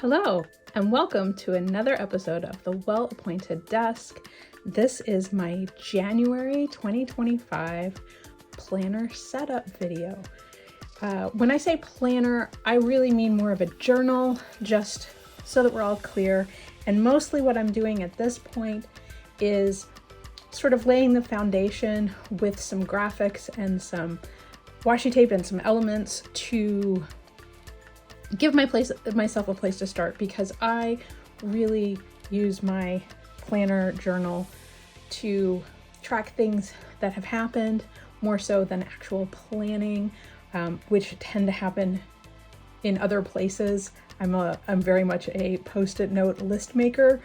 Hello, and welcome to another episode of The Well-Appointed Desk. This is my January 2025 planner setup video. When I say planner, I really mean more of a journal, just so that we're all clear. And mostly what I'm doing at this point is sort of laying the foundation with some graphics and some washi tape and some elements to give myself a place to start, because I really use my planner journal to track things that have happened more so than actual planning, which tend to happen in other places. I'm very much a post-it note list maker.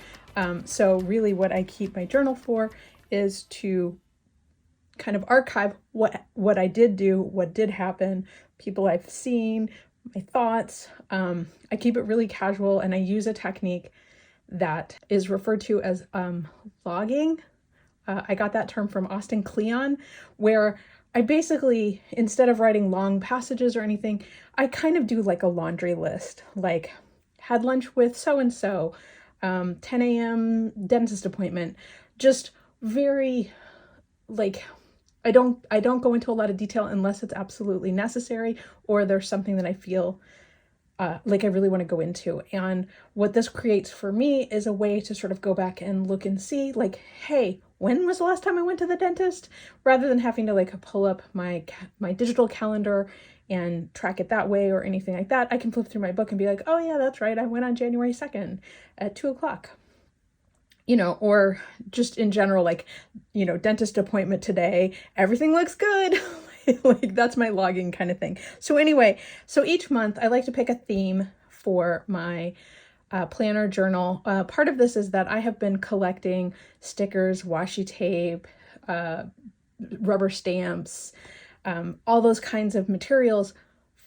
So really what I keep my journal for is to kind of archive what I did do, what did happen, people I've seen, my thoughts. I keep it really casual, and I use a technique that is referred to as logging. I got that term from Austin Kleon, where I basically, instead of writing long passages or anything, I kind of do like a laundry list, like had lunch with so-and-so, 10 a.m. dentist appointment, just very like, I don't go into a lot of detail unless it's absolutely necessary or there's something that I feel like I really want to go into. And what this creates for me is a way to sort of go back and look and see, like, hey, when was the last time I went to the dentist? Rather than having to like pull up my digital calendar and track it that way or anything like that, I can flip through my book and be like, oh yeah, that's right, I went on January 2nd at 2:00. Or just in general, like, dentist appointment today, everything looks good. Like, that's my logging kind of thing. So anyway, so each month I like to pick a theme for my planner journal. Part of this is that I have been collecting stickers, washi tape, rubber stamps, all those kinds of materials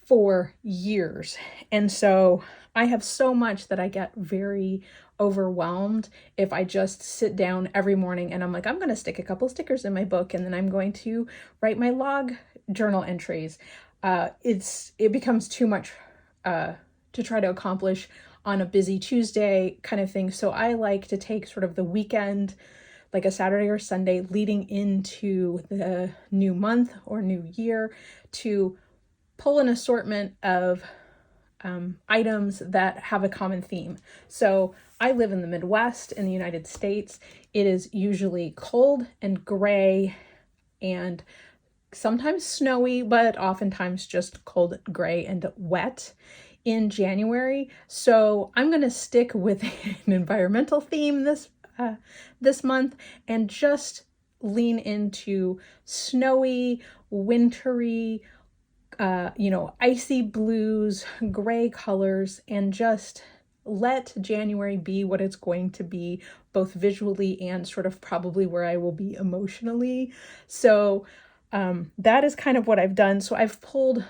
for years. And so I have so much that I get very overwhelmed if I just sit down every morning and I'm like, I'm going to stick a couple stickers in my book, and then I'm going to write my log journal entries. It becomes too much to try to accomplish on a busy Tuesday kind of thing. So I like to take sort of the weekend, like a Saturday or Sunday leading into the new month or new year, to pull an assortment of items that have a common theme. So I live in the Midwest in the United States. It is usually cold and gray and sometimes snowy, but oftentimes just cold, gray, and wet in January. So I'm going to stick with an environmental theme this month and just lean into snowy, wintry, icy blues, gray colors, and just let January be what it's going to be, both visually and sort of probably where I will be emotionally. So that is kind of what I've done. So I've pulled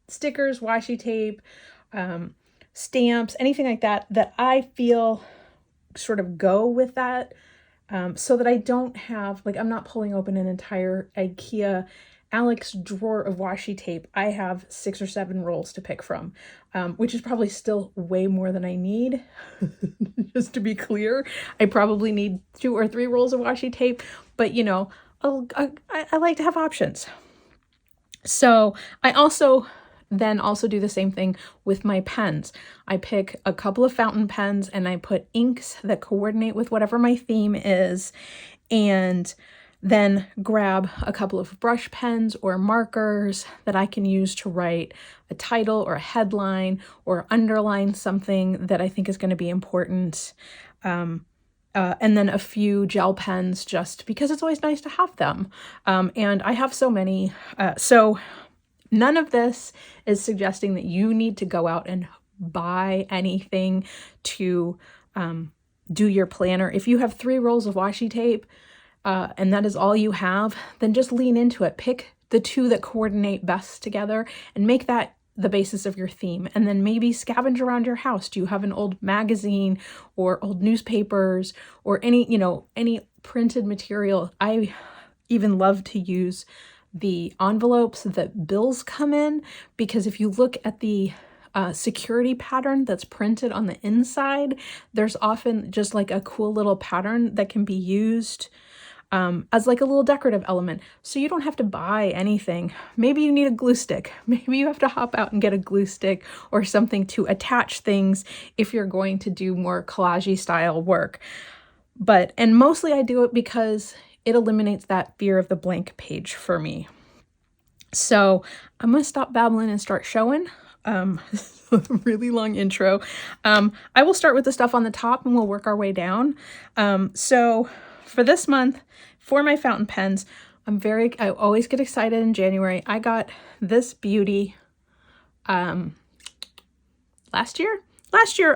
stickers, washi tape, stamps, anything like that I feel sort of go with that, so that I don't have, like, I'm not pulling open an entire IKEA Alex drawer of washi tape. I have 6 or 7 rolls to pick from, which is probably still way more than I need. Just to be clear, I probably need 2 or 3 rolls of washi tape, but I like to have options. So I also do the same thing with my pens. I pick a couple of fountain pens and I put inks that coordinate with whatever my theme is, and then grab a couple of brush pens or markers that I can use to write a title or a headline or underline something that I think is going to be important. And then a few gel pens, just because it's always nice to have them. And I have so many. So none of this is suggesting that you need to go out and buy anything to do your planner. If you have 3 rolls of washi tape, and that is all you have, then just lean into it. Pick the 2 that coordinate best together and make that the basis of your theme. And then maybe scavenge around your house. Do you have an old magazine or old newspapers or any printed material? I even love to use the envelopes that bills come in, because if you look at the security pattern that's printed on the inside. There's often just like a cool little pattern that can be used as like a little decorative element. So you don't have to buy anything. Maybe you need a glue stick. Maybe you have to hop out and get a glue stick or something to attach things if you're going to do more collage-y style work. And mostly I do it because it eliminates that fear of the blank page for me. So I'm gonna stop babbling and start showing. Really long intro. I will start with the stuff on the top and we'll work our way down. So for this month, for my fountain pens, I always get excited in January. I got this beauty last year,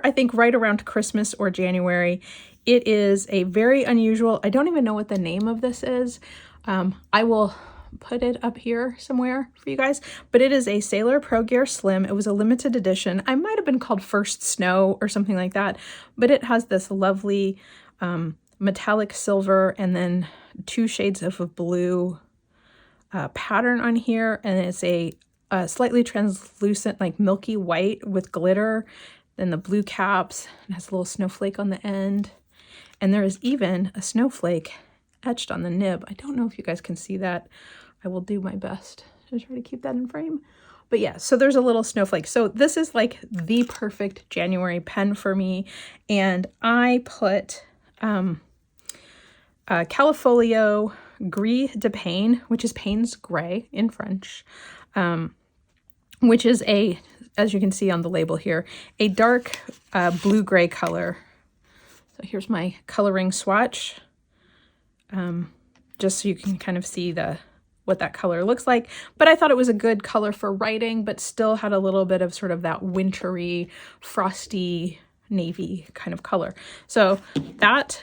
I think right around Christmas or January. It is a very unusual, I don't even know what the name of this is. I will put it up here somewhere for you guys, but it is a Sailor Pro Gear Slim. It was a limited edition. I might have been called First Snow or something like that, but it has this lovely metallic silver and then 2 shades of a blue pattern on here, and it's a slightly translucent, like milky white with glitter. Then the blue caps, it has a little snowflake on the end, and there is even a snowflake etched on the nib. I don't know if you guys can see that. I will do my best to try to keep that in frame. But yeah, so there's a little snowflake. So this is like the perfect January pen for me. And I put Califolio Gris de Pain, which is Payne's Gray in French, which is as you can see on the label here, a dark blue-gray color. So here's my coloring swatch. Just so you can kind of see what that color looks like. But I thought it was a good color for writing, but still had a little bit of sort of that wintry, frosty, navy kind of color. So that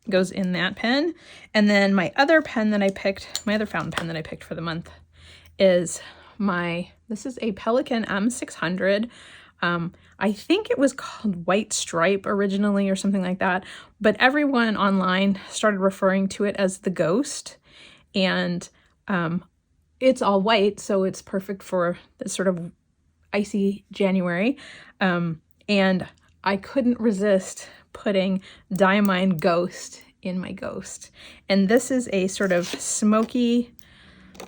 goes in that pen. And then my other pen that I picked, my other fountain pen that I picked for the month is this is a Pelikan M600. I think it was called White Stripe originally or something like that, but everyone online started referring to it as the Ghost, and it's all white, so it's perfect for this sort of icy January, and I couldn't resist putting Diamine Ghost in my Ghost. And this is a sort of smoky,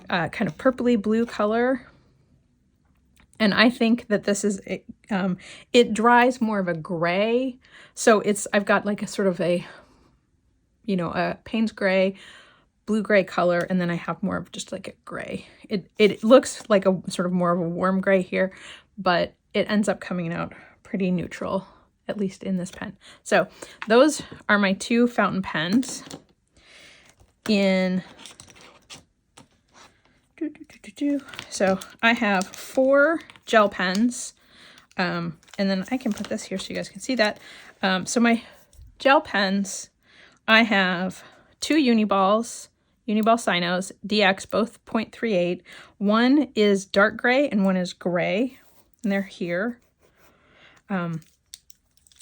kind of purpley blue color. And I think that this is, it dries more of a gray. So I've got like a sort of a Payne's Gray, blue-gray color, and then I have more of just like a gray. It looks like a sort of more of a warm gray here, but it ends up coming out pretty neutral, at least in this pen. So those are my 2 fountain pens. So I have 4 gel pens, and then I can put this here so you guys can see that. So my gel pens, I have 2 Uniball Sinos, DX, both 0.38. One is dark gray and one is gray, and they're here. And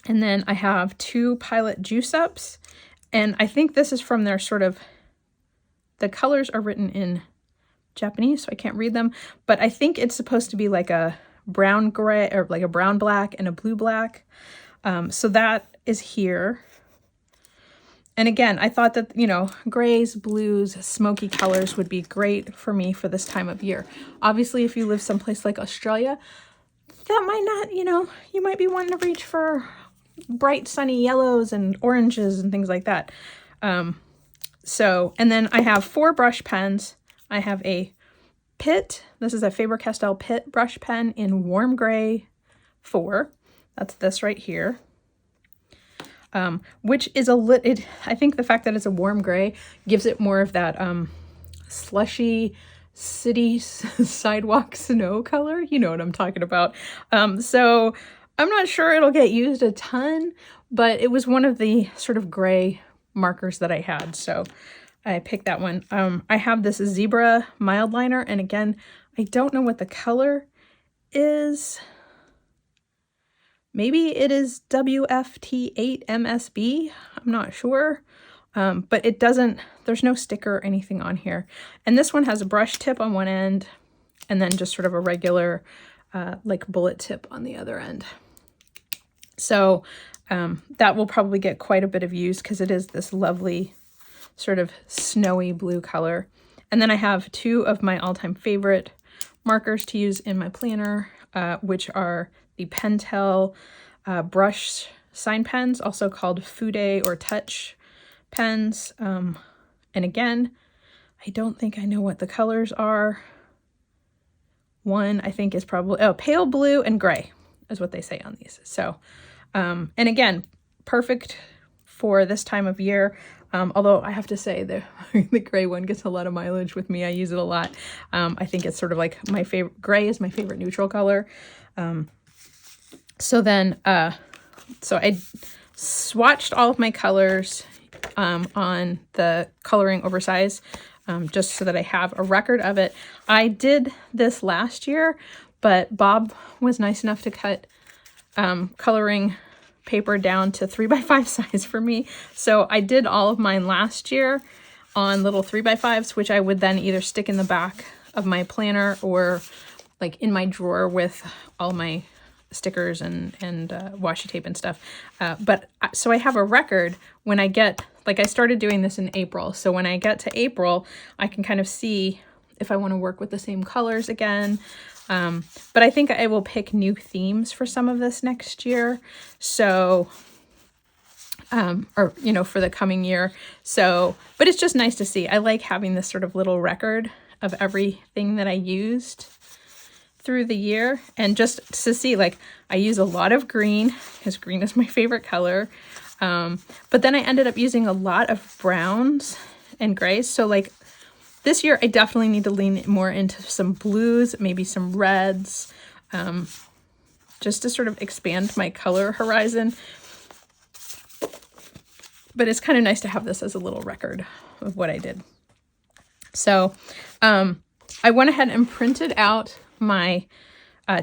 then I have 2 Pilot Juice Ups, and I think this is from their sort of, the colors are written in Japanese, so I can't read them, but I think it's supposed to be like a brown gray, or like a brown black and a blue black. So that is here. And again, I thought that, grays, blues, smoky colors would be great for me for this time of year. Obviously, if you live someplace like Australia, that might not, you might be wanting to reach for bright sunny yellows and oranges and things like that. And then I have 4 brush pens. I have a Pitt, this is a Faber-Castell Pitt brush pen in warm gray 4. That's this right here. Which is I think the fact that it's a warm gray gives it more of that slushy city sidewalk snow color. You know what I'm talking about. So I'm not sure it'll get used a ton, but it was one of the sort of gray markers that I had. So I picked that one. I have this Zebra Mildliner, and again, I don't know what the color is. Maybe it is WFT8MSB. I'm not sure. But there's no sticker or anything on here. And this one has a brush tip on one end, and then just sort of a regular like bullet tip on the other end. So that will probably get quite a bit of use because it is this lovely sort of snowy blue color. And then I have two of my all-time favorite markers to use in my planner, which are the Pentel brush sign pens, also called Fude or Touch pens. And again, I don't think I know what the colors are. One I think is probably, pale blue and gray is what they say on these. So, and again, perfect for this time of year. Although I have to say the gray one gets a lot of mileage with me. I use it a lot. I think it's sort of like my favorite, gray is my favorite neutral color. So I swatched all of my colors on the Coloring Oversize, just so that I have a record of it. I did this last year, but Bob was nice enough to cut coloring paper down to 3x5 size for me. So I did all of mine last year on little 3x5s, which I would then either stick in the back of my planner or like in my drawer with all my stickers and washi tape and stuff. So I have a record when I get, like I started doing this in April. So when I get to April, I can kind of see if I want to work with the same colors again. But I think I will pick new themes for some of this next year. So, or, you know, for the coming year. So, but it's just nice to see. I like having this sort of little record of everything that I used through the year, and just to see, like, I use a lot of green because green is my favorite color. But then I ended up using a lot of browns and grays. So like this year, I definitely need to lean more into some blues, maybe some reds, just to sort of expand my color horizon. But it's kind of nice to have this as a little record of what I did. So I went ahead and printed out my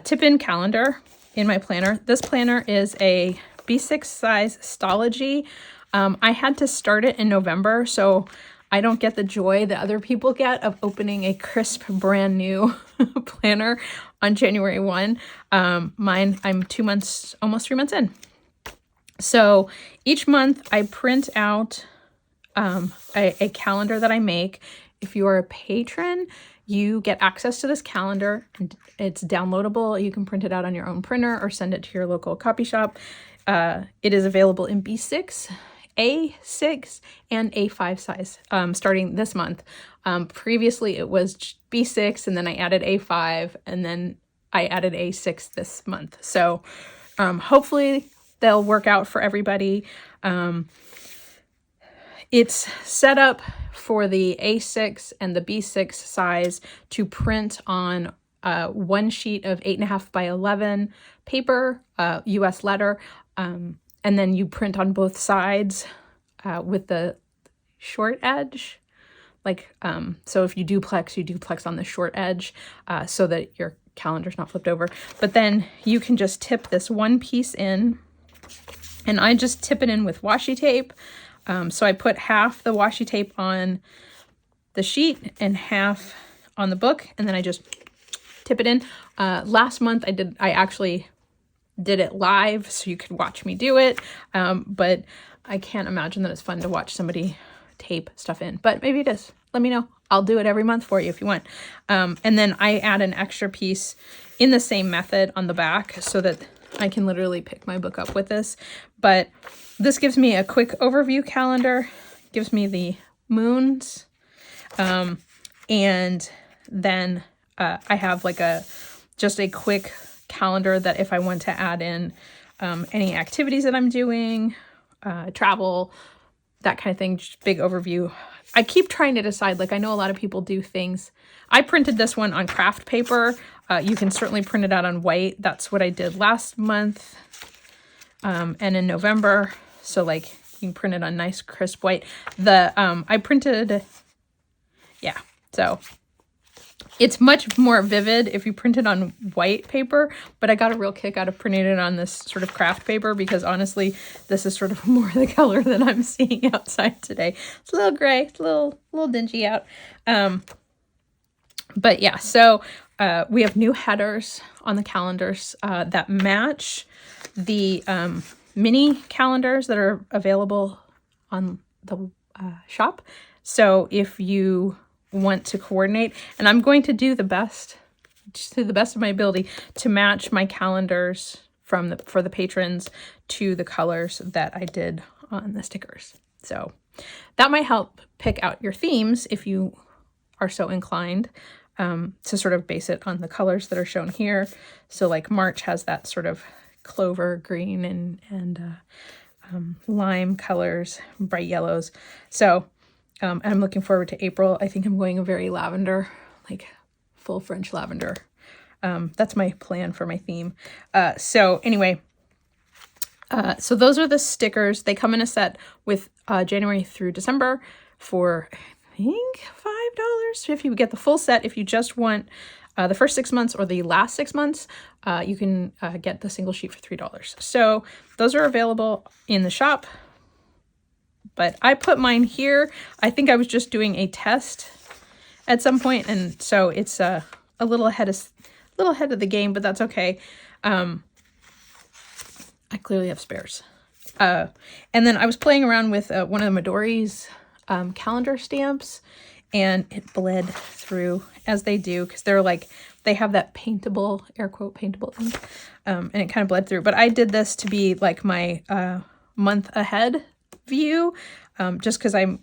tip-in calendar in my planner. This planner is a B6 size Stalogy. I had to start it in November, so I don't get the joy that other people get of opening a crisp, brand new planner on January 1. Mine, I'm 2 months, almost 3 months in. So each month I print out a calendar that I make. If you are a patron, you get access to this calendar. It's downloadable. You can print it out on your own printer or send it to your local copy shop. It is available in B6, A6, and A5 size starting this month. Previously, it was B6, and then I added A5, and then I added A6 this month. So hopefully they'll work out for everybody. It's set up for the A6 and the B6 size to print on one sheet of 8.5 by 11 paper, US letter, and then you print on both sides with the short edge. Like, so if you duplex on the short edge so that your calendar's not flipped over. But then you can just tip this one piece in, and I just tip it in with washi tape. So I put half the washi tape on the sheet and half on the book, and then I just tip it in. Last month I actually did it live so you could watch me do it. But I can't imagine that it's fun to watch somebody tape stuff in, but maybe it is. Let me know. I'll do it every month for you if you want. And then I add an extra piece in the same method on the back so that I can literally pick my book up with this. But this gives me a quick overview calendar, gives me the moons, and then I have like just a quick calendar that if I want to add in any activities that I'm doing, travel, that kind of thing, just big overview. I keep trying to decide, like I know a lot of people do things. I printed this one on craft paper. You can certainly print it out on white. That's what I did last month and in November. So like you can print it on nice crisp white. I printed, yeah, so it's much more vivid if you print it on white paper, but I got a real kick out of printing it on this sort of craft paper because honestly, this is sort of more the color that I'm seeing outside today. It's a little gray, it's a little dingy out. But yeah, so we have new headers on the calendars that match the mini calendars that are available on the shop. So if you want to coordinate, and I'm going to do the best, to the best of my ability, to match my calendars for the patrons to the colors that I did on the stickers. So that might help pick out your themes if you are so inclined, to sort of base it on the colors that are shown here. So like March has that sort of clover green and lime colors, bright yellows. So I'm looking forward to April. I think I'm going a very lavender, like full French lavender. That's my plan for my theme. So anyway, so those are the stickers. They come in a set with January through December for, I think, $5 if you get the full set. If you just want the first 6 months or the last 6 months, you can get the single sheet for $3. So those are available in the shop, but I put mine here. I think I was just doing a test at some point, and so it's a little ahead of the game, but that's okay. I clearly have spares. And then I was playing around with one of the Midori's calendar stamps, and it bled through, as they do, because they have that paintable, air quote, paintable ink, and it kind of bled through. But I did this to be like my month ahead view, just because I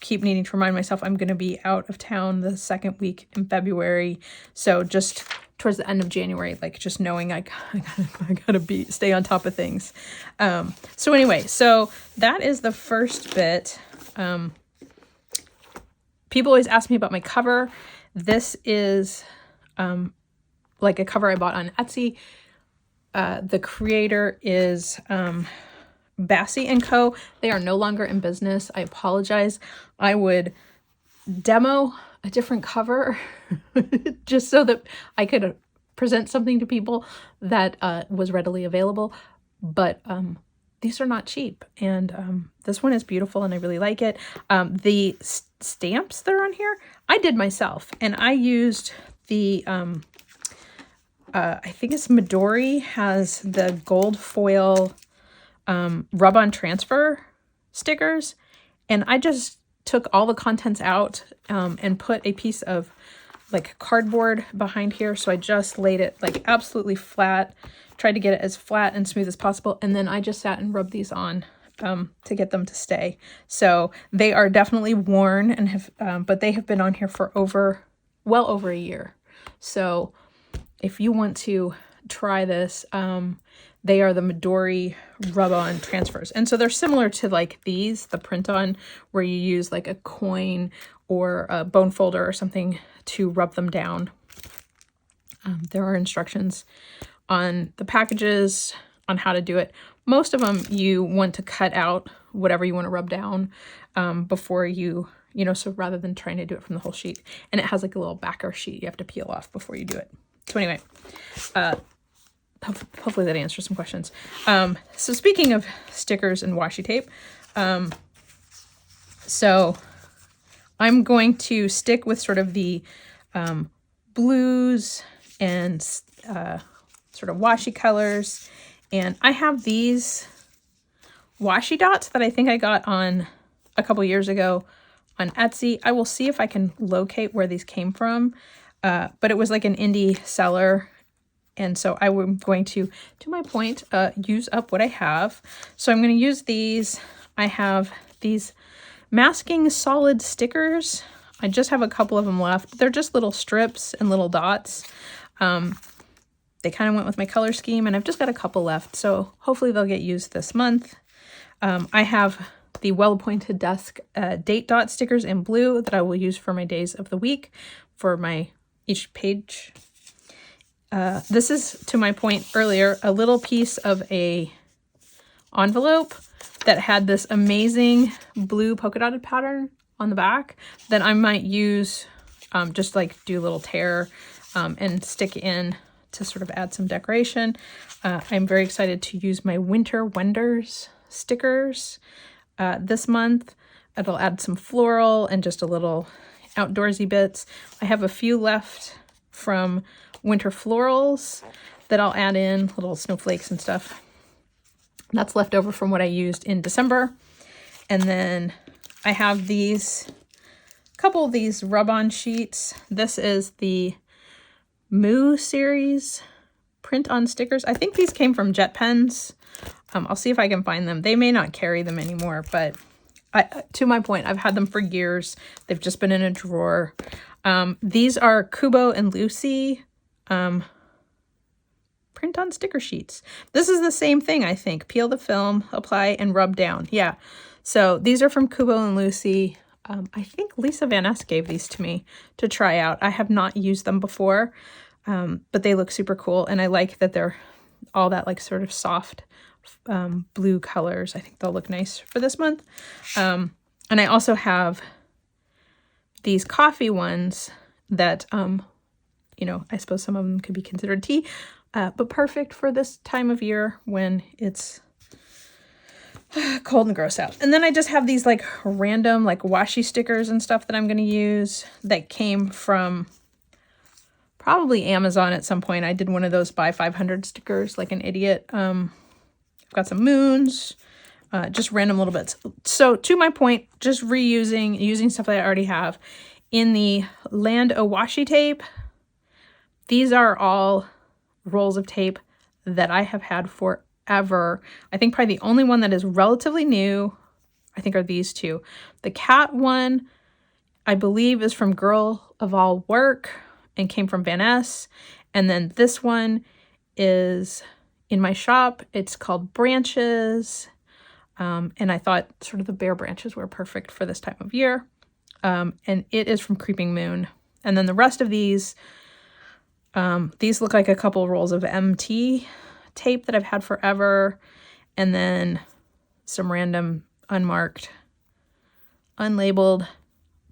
keep needing to remind myself I'm going to be out of town the second week in February. So just towards the end of January, like just knowing I gotta stay on top of things. So anyway, so that is the first bit. People always ask me about my cover. This is like a cover I bought on Etsy. The creator is Bassey & Co. They are no longer in business. I apologize. I would demo a different cover just so that I could present something to people that was readily available. But these are not cheap. And this one is beautiful and I really like it. The stamps that are on here, I did myself. And I used the, I think it's Midori has the gold foil rub-on transfer stickers. And I just took all the contents out and put a piece of like cardboard behind here. So I just laid it like absolutely flat, tried to get it as flat and smooth as possible. And then I just sat and rubbed these on to get them to stay. So they are definitely worn and have, but they have been on here for well over a year. So if you want to try this, they are the Midori rub-on transfers. And so they're similar to like these, the print-on, where you use like a coin or a bone folder or something to rub them down. There are instructions on the packages on how to do it. Most of them you want to cut out whatever you want to rub down before you so rather than trying to do it from the whole sheet. And it has like a little backer sheet you have to peel off before you do it. So anyway, hopefully that answers some questions. So speaking of stickers and washi tape, so I'm going to stick with sort of the blues and sort of washi colors. And I have these washi dots that I think I got on a couple years ago on Etsy. I will see if I can locate where these came from. But it was like an indie seller. And so I'm going to my point, use up what I have. So I'm going to use these. I have these masking solid stickers. I just have a couple of them left. They're just little strips and little dots. They kind of went with my color scheme, and I've just got a couple left. So hopefully they'll get used this month. I have the well-appointed desk date dot stickers in blue that I will use for my days of the week for each page. This is, to my point earlier, a little piece of a envelope that had this amazing blue polka dotted pattern on the back that I might use, just like do a little tear and stick in to sort of add some decoration. I'm very excited to use my Winter Wonders stickers this month. It'll add some floral and just a little outdoorsy bits. I have a few left from Winter Florals that I'll add in, little snowflakes and stuff. That's left over from what I used in December. And then I have these, couple of these rub-on sheets. This is the Moo series print on stickers. I think these came from Jet Pens. I'll see if I can find them. They may not carry them anymore, but to my point, I've had them for years. They've just been in a drawer. These are Kubo and Lucy print on sticker sheets. This is the same thing, I think. Peel the film, apply, and rub down. Yeah. So these are from Kubo and Lucy. I think Lisa Van Ness gave these to me to try out. I have not used them before, but they look super cool. And I like that they're all that like sort of soft blue colors. I think they'll look nice for this month. And I also have these coffee ones that, you know, I suppose some of them could be considered tea, but perfect for this time of year when it's cold and gross out. And then I just have these like random like washi stickers and stuff that I'm going to use that came from probably Amazon at some point. I did one of those buy 500 stickers like an idiot. I've got some moons, just random little bits. So to my point, just using stuff that I already have. In the Land O Washi tape, these are all rolls of tape that I have had forever. I think probably the only one that is relatively new, I think, are these two. The cat one, I believe, is from Girl of All Work and came from Van Ness. And then this one is in my shop. It's called Branches. And I thought sort of the bare branches were perfect for this time of year. And it is from Creeping Moon. And then the rest of these look like a couple rolls of MT tape that I've had forever. And then some random unmarked, unlabeled,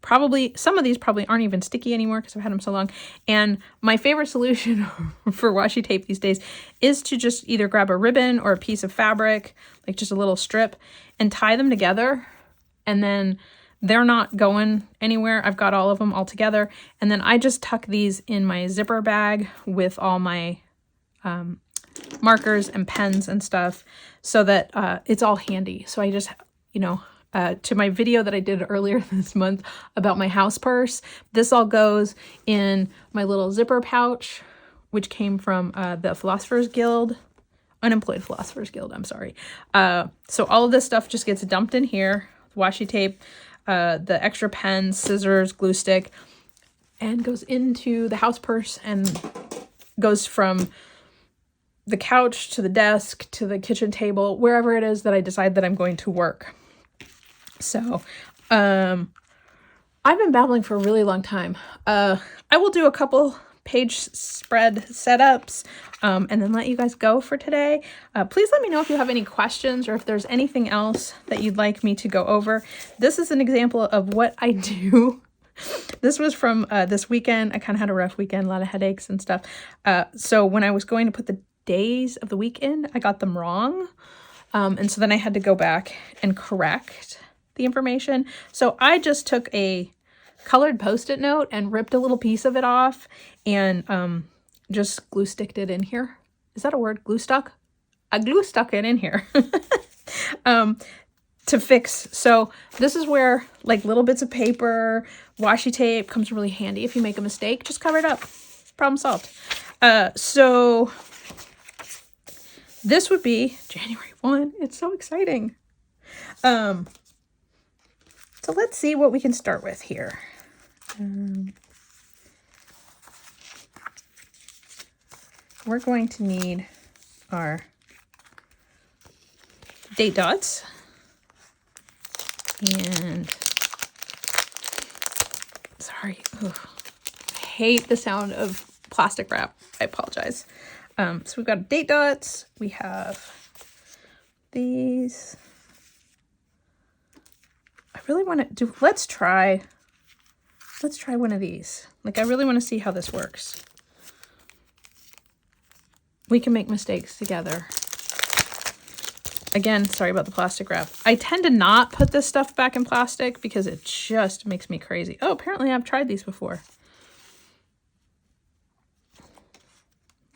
probably, some of these probably aren't even sticky anymore because I've had them so long. And my favorite solution for washi tape these days is to just either grab a ribbon or a piece of fabric, like just a little strip, and tie them together. And then they're not going anywhere. I've got all of them all together. And then I just tuck these in my zipper bag with all my markers and pens and stuff so that it's all handy. So I just, you know, to my video that I did earlier this month about my house purse, this all goes in my little zipper pouch, which came from the Philosophers Guild, Unemployed Philosophers Guild, I'm sorry. So all of this stuff just gets dumped in here, washi tape, the extra pens, scissors, glue stick, and goes into the house purse and goes from the couch to the desk to the kitchen table, wherever it is that I decide that I'm going to work. So I've been babbling for a really long time. I will do a couple page spread setups and then let you guys go for today. Please let me know if you have any questions or if there's anything else that you'd like me to go over. This is an example of what I do. This was from this weekend. I kind of had a rough weekend, a lot of headaches and stuff. So when I was going to put the days of the week in, I got them wrong. And so then I had to go back and correct the information. So I just took a colored Post-it note and ripped a little piece of it off and just glue sticked it in here. Is that a word? Glue stuck? I glue stuck it in here to fix. So this is where like little bits of paper, washi tape comes really handy. If you make a mistake, just cover it up. Problem solved. So this would be January 1. It's so exciting. So let's see what we can start with here. We're going to need our date dots and sorry, I hate the sound of plastic wrap. I apologize. So we've got date dots. We have these. I really want to do, let's try one of these. Like, I really want to see how this works. We can make mistakes together. Again, sorry about the plastic wrap. I tend to not put this stuff back in plastic because it just makes me crazy. Oh, apparently I've tried these before.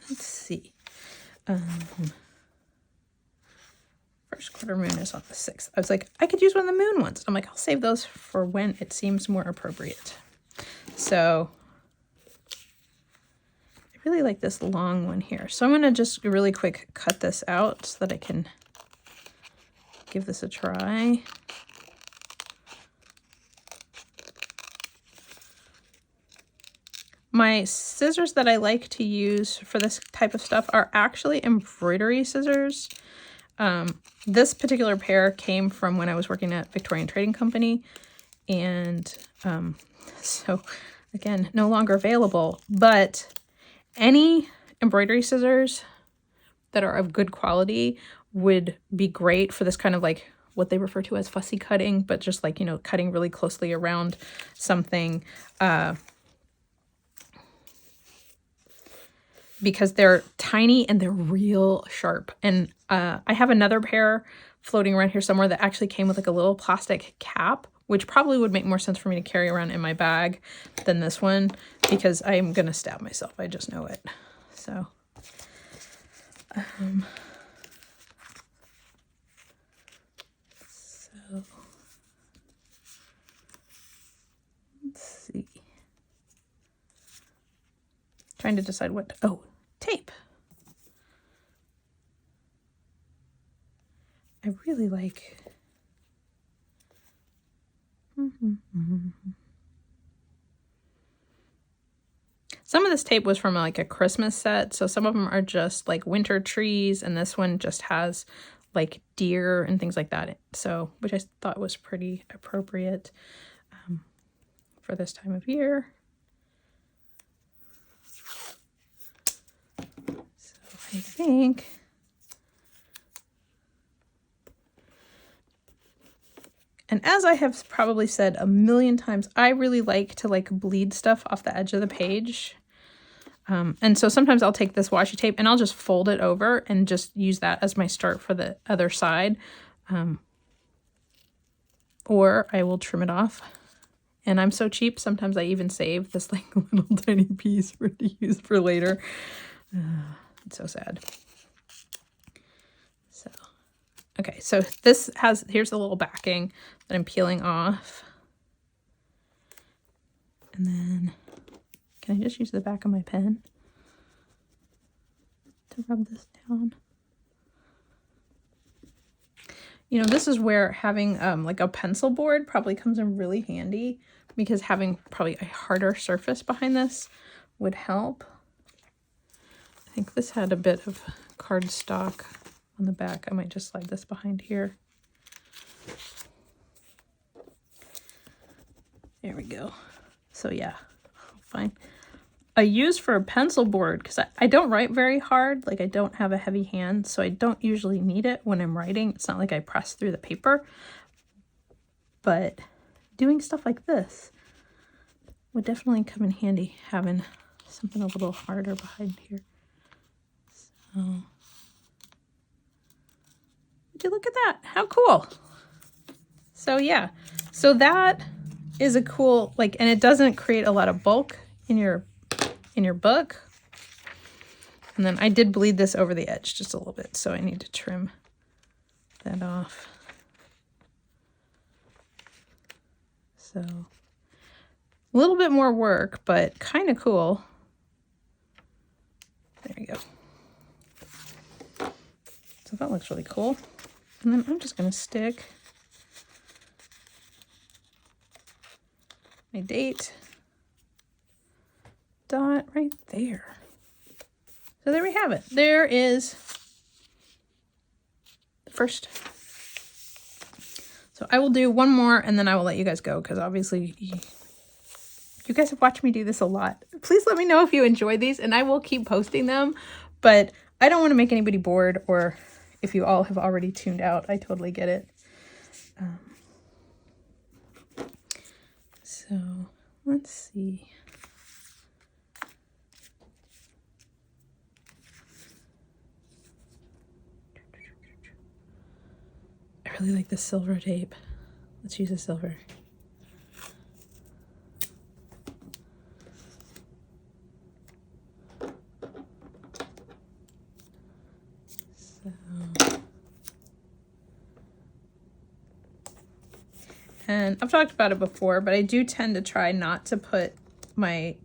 let's see. First quarter moon is on the 6th. I was like, I could use one of the moon ones. I'm like, I'll save those for when it seems more appropriate. So I really like this long one here. So I'm going to just really quick cut this out so that I can give this a try. My scissors that I like to use for this type of stuff are actually embroidery scissors. This particular pair came from when I was working at Victorian Trading Company, and so again, no longer available, but any embroidery scissors that are of good quality would be great for this kind of like what they refer to as fussy cutting, but just like, you know, cutting really closely around something, because they're tiny and they're real sharp. And I have another pair floating around here somewhere that actually came with like a little plastic cap, which probably would make more sense for me to carry around in my bag than this one, because I'm gonna stab myself. I just know it. So let's see. Trying to decide what, oh, tape. I really like, some of this tape was from like a Christmas set, so some of them are just like winter trees, and this one just has like deer and things like that. So, which I thought was pretty appropriate for this time of year. So I think and as I have probably said a million times, I really like to like bleed stuff off the edge of the page. And so sometimes I'll take this washi tape and I'll just fold it over and just use that as my start for the other side. Or I will trim it off. And I'm so cheap, sometimes I even save this like little tiny piece for to use for later. It's so sad. So, okay, so this has, here's a little backing that I'm peeling off. And then, can I just use the back of my pen to rub this down? You know, this is where having like a pencil board probably comes in really handy, because having probably a harder surface behind this would help. I think this had a bit of cardstock on the back. I might just slide this behind here. There we go. So yeah, fine. I use for a pencil board because I don't write very hard. Like, I don't have a heavy hand, so I don't usually need it when I'm writing. It's not like I press through the paper. But doing stuff like this would definitely come in handy, having something a little harder behind here. So, would you look at that? How cool. So yeah, so that is a cool, like, and it doesn't create a lot of bulk in your book. And then I did bleed this over the edge just a little bit, so I need to trim that off. So a little bit more work, but kind of cool. There you go. So that looks really cool. And then I'm just going to stick my date dot right there. So there we have it. There is the first. So I will do one more and then I will let you guys go, because obviously you guys have watched me do this a lot. Please let me know if you enjoy these, and I will keep posting them, but I don't want to make anybody bored, or if you all have already tuned out, I totally get it. So let's see. I really like this silver tape. Let's use the silver. And I've talked about it before, but I do tend to try not to put my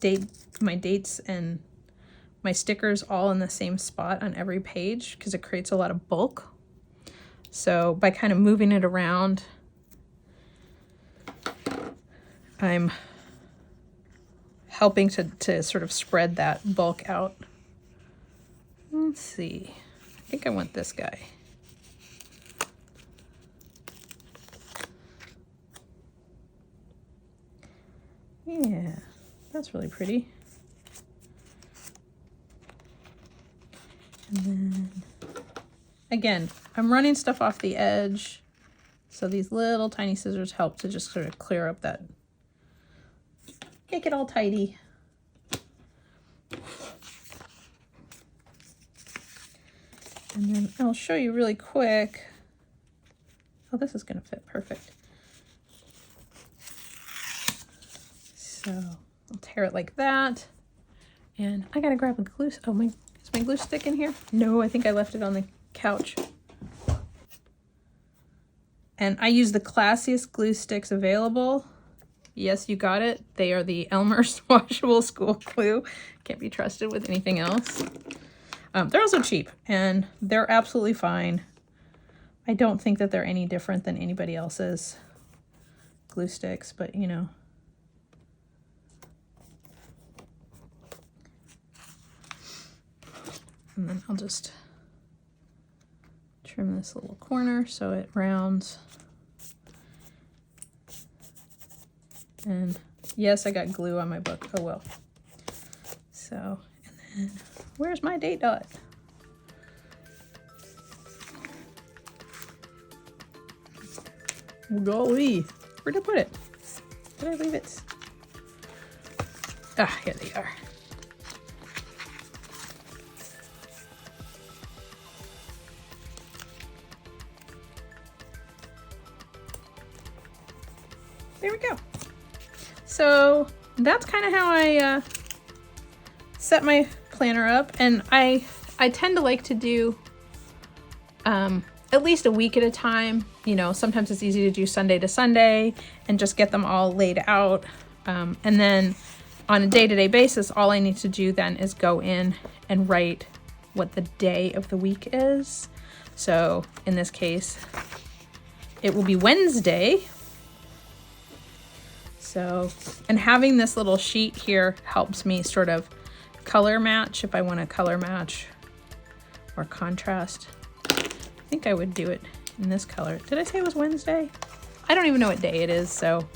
dates and my stickers all in the same spot on every page because it creates a lot of bulk. So by kind of moving it around, I'm helping to sort of spread that bulk out. Let's see. I think I want this guy. Yeah, that's really pretty. And then, again, I'm running stuff off the edge, so these little tiny scissors help to just sort of clear up that, make it all tidy. And then I'll show you really quick. Oh, this is going to fit perfect. So I'll tear it like that. And I got to grab a glue. Oh, is my glue stick in here? No, I think I left it on the couch. And I use the classiest glue sticks available. Yes, you got it. They are the Elmer's washable school glue. Can't be trusted with anything else. They're also cheap, and they're absolutely fine. I don't think that they're any different than anybody else's glue sticks, but you know. And then I'll just trim this little corner so it rounds. And yes, I got glue on my book. Oh well. So, and then where's my date dot? Golly, where'd I put it? Did I leave it? Ah, here they are. There we go. So that's kind of how I set my planner up, and I tend to like to do at least a week at a time. You know, sometimes it's easy to do Sunday to Sunday and just get them all laid out, and then on a day-to-day basis, all I need to do then is go in and write what the day of the week is. So in this case, it will be Wednesday. So, and having this little sheet here helps me sort of color match if I want to color match or contrast. I think I would do it in this color. Did I say it was Wednesday? I don't even know what day it is, so.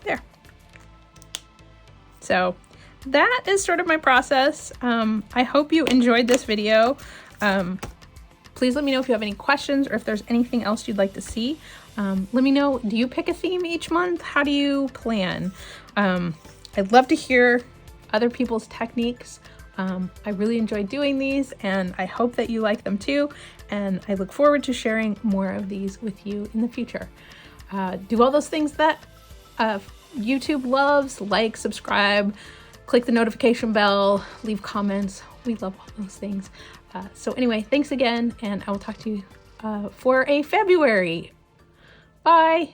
There. So that is sort of my process. I hope you enjoyed this video. Please let me know if you have any questions or if there's anything else you'd like to see. Let me know, do you pick a theme each month? How do you plan? I'd love to hear other people's techniques. I really enjoy doing these, and I hope that you like them too. And I look forward to sharing more of these with you in the future. Do all those things that YouTube loves, like, subscribe, click the notification bell, leave comments. We love all those things. So anyway, thanks again, and I will talk to you for a February. Bye.